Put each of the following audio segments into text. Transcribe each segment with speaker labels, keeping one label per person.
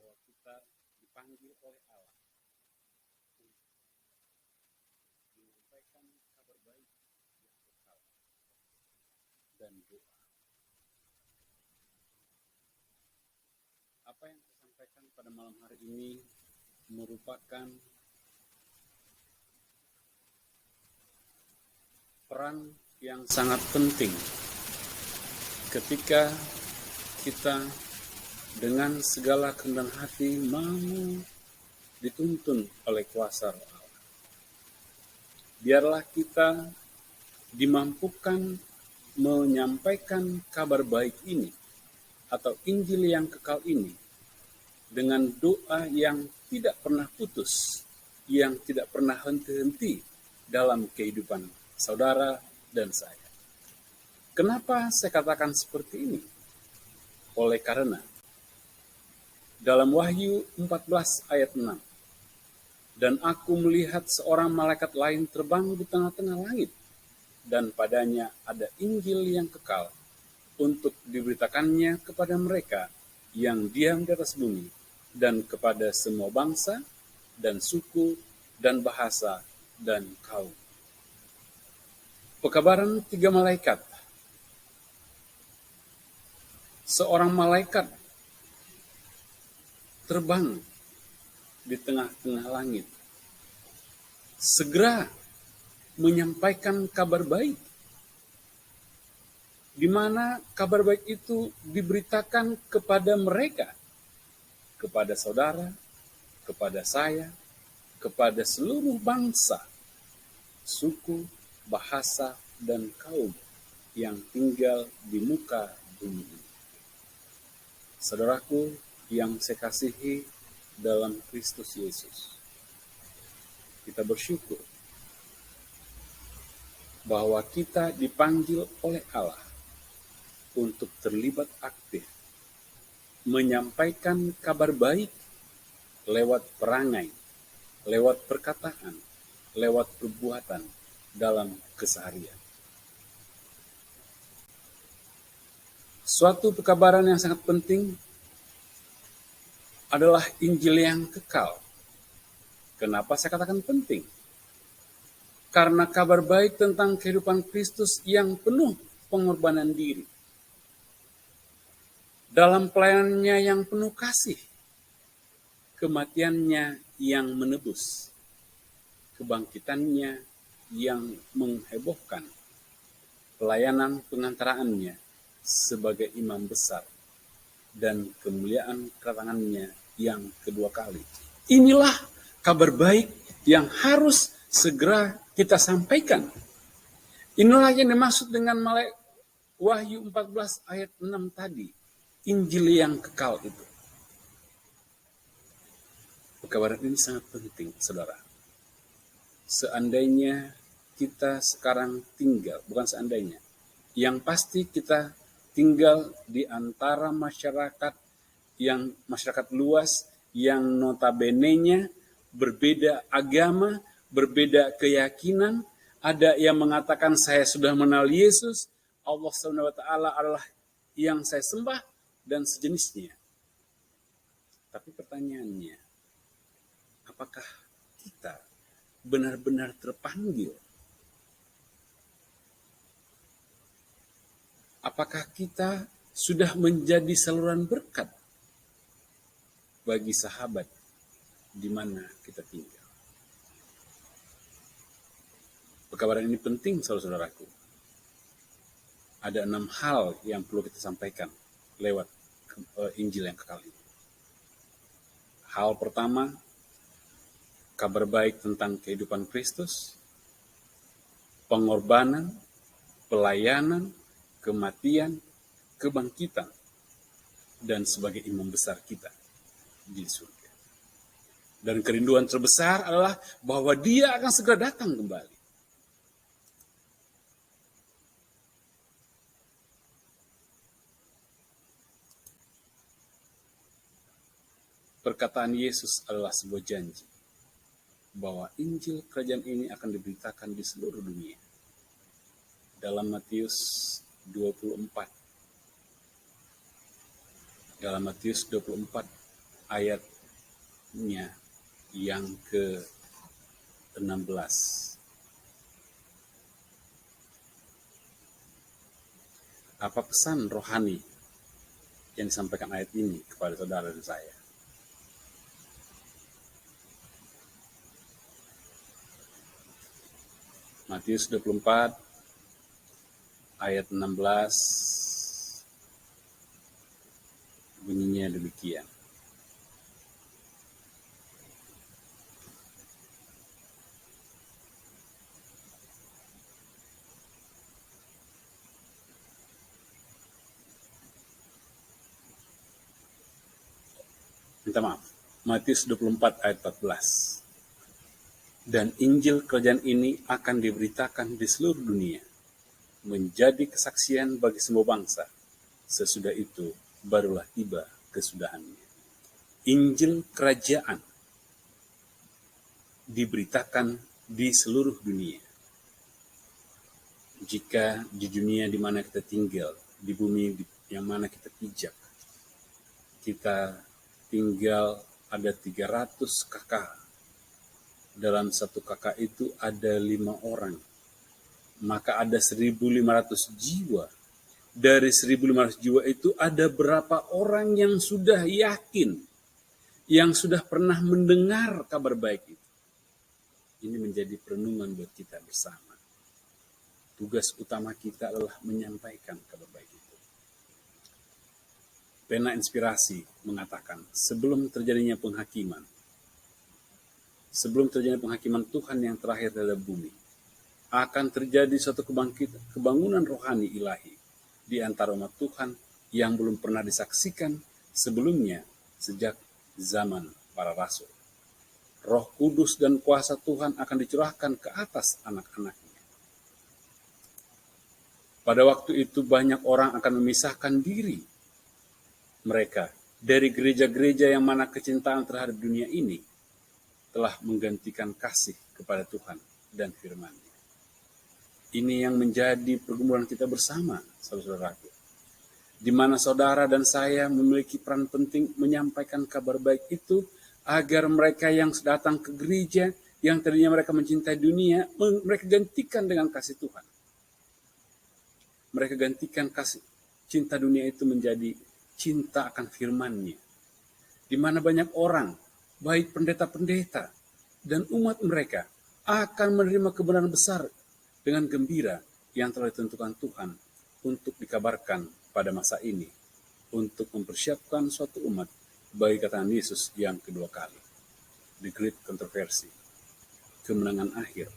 Speaker 1: bahwa kita dipanggil oleh Allah untuk menyampaikan kabar baik yang kekal dan doa. Apa yang saya sampaikan pada malam hari ini merupakan peran yang sangat penting ketika kita dengan segala kehendak hati mau dituntun oleh kuasa Roh Allah. Biarlah kita dimampukan menyampaikan kabar baik ini atau Injil yang kekal ini dengan doa yang tidak pernah putus, yang tidak pernah henti-henti dalam kehidupan saudara dan saya. Kenapa saya katakan seperti ini? Oleh karena dalam Wahyu 14 ayat 6, dan aku melihat seorang malaikat lain terbang di tengah-tengah langit, dan padanya ada Injil yang kekal untuk diberitakannya kepada mereka yang diam di atas bumi, dan kepada semua bangsa, dan suku, dan bahasa, dan kaum. Pekabaran 3 malaikat. Seorang malaikat terbang di tengah-tengah langit, segera menyampaikan kabar baik, di mana kabar baik itu diberitakan kepada mereka, kepada saudara, kepada saya, kepada seluruh bangsa, suku, bahasa, dan kaum yang tinggal di muka bumi ini. Saudaraku yang saya kasihi dalam Kristus Yesus, kita bersyukur bahwa kita dipanggil oleh Allah untuk terlibat aktif menyampaikan kabar baik lewat perangai, lewat perkataan, lewat perbuatan dalam keseharian. Suatu pekabaran yang sangat penting adalah Injil yang kekal. Kenapa saya katakan penting? Karena kabar baik tentang kehidupan Kristus yang penuh pengorbanan diri. Dalam pelayanannya yang penuh kasih, kematiannya yang menebus, kebangkitannya yang menghebohkan, pelayanan pengantaraannya sebagai imam besar, dan kemuliaan kedatangannya yang kedua kali. Inilah kabar baik yang harus segera kita sampaikan. Inilah yang dimaksud dengan Wahyu 14 ayat 6 tadi, Injil yang kekal itu. Pekabaran ini sangat penting, saudara. Seandainya kita sekarang tinggal, bukan seandainya, yang pasti kita tinggal di antara masyarakat luas yang notabene-nya berbeda agama, berbeda keyakinan. Ada yang mengatakan saya sudah mengenal Yesus, Allah SWT adalah yang saya sembah, dan sejenisnya. Tapi pertanyaannya, apakah kita benar-benar terpanggil? Apakah kita sudah menjadi saluran berkat bagi sahabat di mana kita tinggal? Pekabaran ini penting, saudara-saudaraku. Ada 6 hal yang perlu kita sampaikan lewat Injil yang kekal ini. Hal pertama, kabar baik tentang kehidupan Kristus, pengorbanan, pelayanan, kematian, kebangkitan, dan sebagai imam besar kita di surga. Dan kerinduan terbesar adalah bahwa Dia akan segera datang kembali. Perkataan Yesus adalah sebuah janji bahwa Injil kerajaan ini akan diberitakan di seluruh dunia. Dalam Matius 24. Dalam Matius 24 ayatnya yang ke-16. Apa pesan rohani yang disampaikan ayat ini kepada saudara dan saya? Matius 24 ayat 16 bunyinya demikian. Minta maaf. Matius 24 ayat 14. Dan Injil kerajaan ini akan diberitakan di seluruh dunia, menjadi kesaksian bagi semua bangsa. Sesudah itu barulah tiba kesudahannya. Injil kerajaan diberitakan di seluruh dunia. Jika di dunia di mana kita tinggal, di bumi yang mana kita pijak, kita tinggal ada 300 kakak. Dalam satu kakak itu ada 5 orang. Maka ada 1.500 jiwa. Dari 1.500 jiwa itu ada berapa orang yang sudah yakin, yang sudah pernah mendengar kabar baik itu. Ini menjadi perenungan buat kita bersama. Tugas utama kita adalah menyampaikan kabar baik itu. Pena Inspirasi mengatakan, sebelum terjadinya penghakiman Tuhan yang terakhir terhadap bumi, akan terjadi suatu kebangunan rohani ilahi di antara umat Tuhan yang belum pernah disaksikan sebelumnya sejak zaman para rasul. Roh Kudus dan kuasa Tuhan akan dicurahkan ke atas anak-anaknya. Pada waktu itu banyak orang akan memisahkan diri mereka dari gereja-gereja yang mana kecintaan terhadap dunia ini telah menggantikan kasih kepada Tuhan dan firman-Nya. Ini yang menjadi pergumulan kita bersama, saudara-saudaraku. Di mana saudara dan saya memiliki peran penting menyampaikan kabar baik itu agar mereka yang datang ke gereja, yang tadinya mereka mencintai dunia, mereka gantikan dengan kasih Tuhan. Mereka gantikan kasih cinta dunia itu menjadi cinta akan firman-Nya. Di mana banyak orang, baik pendeta-pendeta dan umat mereka akan menerima kebenaran besar dengan gembira yang telah ditentukan Tuhan untuk dikabarkan pada masa ini, untuk mempersiapkan suatu umat bagi kedatangan Yesus yang kedua kali. The Great Controversy, Kemenangan Akhir,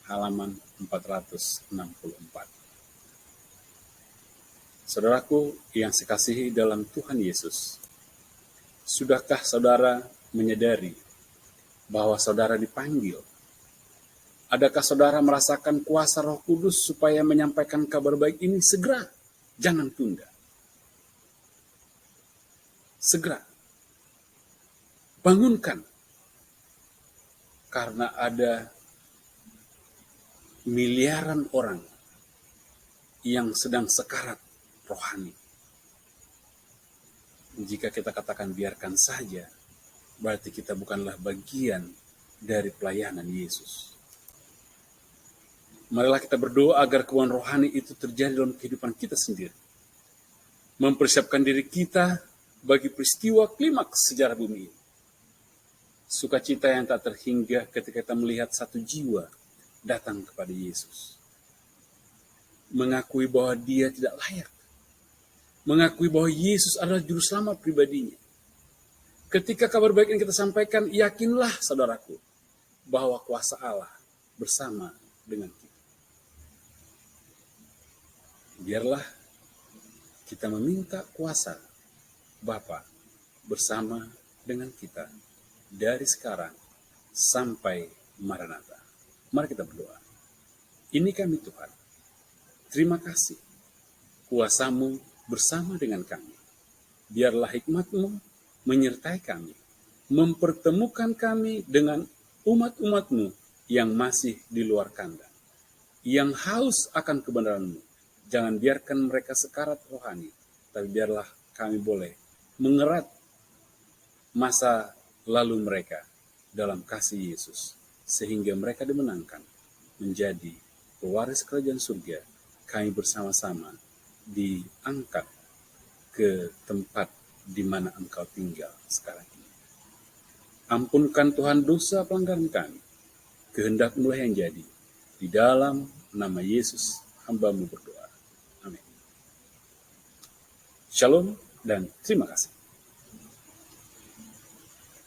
Speaker 1: halaman 464. Saudaraku yang saya kasihi dalam Tuhan Yesus, sudahkah saudara menyadari bahwa saudara dipanggil? Adakah saudara merasakan kuasa Roh Kudus supaya menyampaikan kabar baik ini segera? Jangan tunda. Segera. Bangunkan. Karena ada miliaran orang yang sedang sekarat rohani. Jika kita katakan biarkan saja, berarti kita bukanlah bagian dari pelayanan Yesus. Marilah kita berdoa agar kebuahan rohani itu terjadi dalam kehidupan kita sendiri. Mempersiapkan diri kita bagi peristiwa klimaks sejarah bumi ini. Sukacita yang tak terhingga ketika kita melihat satu jiwa datang kepada Yesus. Mengakui bahwa dia tidak layak. Mengakui bahwa Yesus adalah juru selamat pribadinya. Ketika kabar baik ini kita sampaikan, yakinlah saudaraku, bahwa kuasa Allah bersama dengan kita. Biarlah kita meminta kuasa Bapa bersama dengan kita dari sekarang sampai Maranatha. Mari kita berdoa. Ini kami Tuhan. Terima kasih. Kuasa-Mu bersama dengan kami. Biarlah hikmat-Mu menyertai kami, mempertemukan kami dengan umat-umat-Mu yang masih di luar kandang, yang haus akan kebenaran-Mu. Jangan biarkan mereka sekarat rohani, tapi biarlah kami boleh mengerat masa lalu mereka dalam kasih Yesus, sehingga mereka dimenangkan menjadi pewaris kerajaan surga. Kami bersama-sama diangkat ke tempat di mana Engkau tinggal sekarang ini. Ampunkan Tuhan dosa pelanggaran kami, kehendak-Mu yang jadi. Di dalam nama Yesus, hamba-Mu berdoa. Amin. Shalom dan terima kasih.